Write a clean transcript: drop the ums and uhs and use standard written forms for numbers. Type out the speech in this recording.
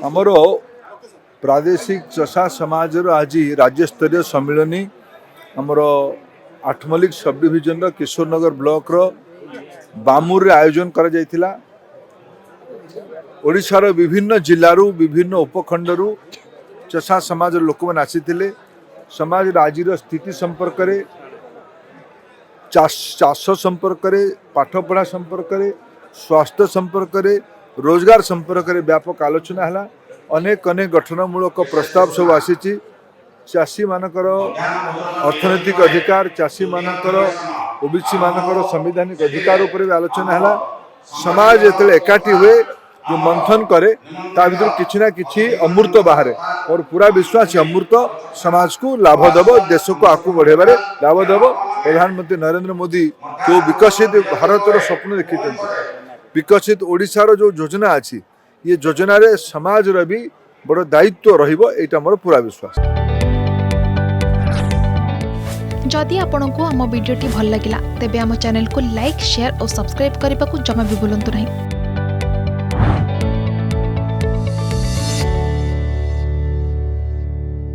आमर प्रादेशिक चषा समाज आज राज्य स्तरीय सम्मिलनी आमर Athmallik sub division Kishorenagar block रो बामूर रे आयोजन करा जायतिला। ओडिशार विभिन्न जिल्लारू विभिन्न उपखंडरू चषा समाज लोक मैंने आसीथिले। समाज आज स्थिति संपर्क रे चाष संपर्क रे पाठपढ़ा संपर्क रे स्वास्थ्य संपर्क रे रोजगार संपर्क रे व्यापक आलोचना है। अनेक अनेक गठनमूलक प्रस्ताव सब आसी। चाषी मानकर अर्थनैतिक अधिकार, चाषी मानकर ओबीसी मानकर संवैधानिक अधिकार उपर भी आलोचना है। समाज जो एकाठी हुए जो मंथन करे ता भीतर किछि ना किछि अमृत बाहर और पूरा विश्वास अमृत समाज को लाभ देव, देश को आगू बढ़ेबारे लाभ देव। प्रधानमंत्री नरेंद्र मोदी जो विकसित भारतर स्वप्न देखी, विकसित ओडिशार जो योजना अच्छी, ये योजना रे समाज रे भी बड़ दायित्व रहिबो, एटा मोर पूरा विश्वास। जदि आपंक आम भिडी भल लगा तेब आम चैनल को लाइक, शेयर और सब्सक्राइब करने को जमा भी भूलु नहीं।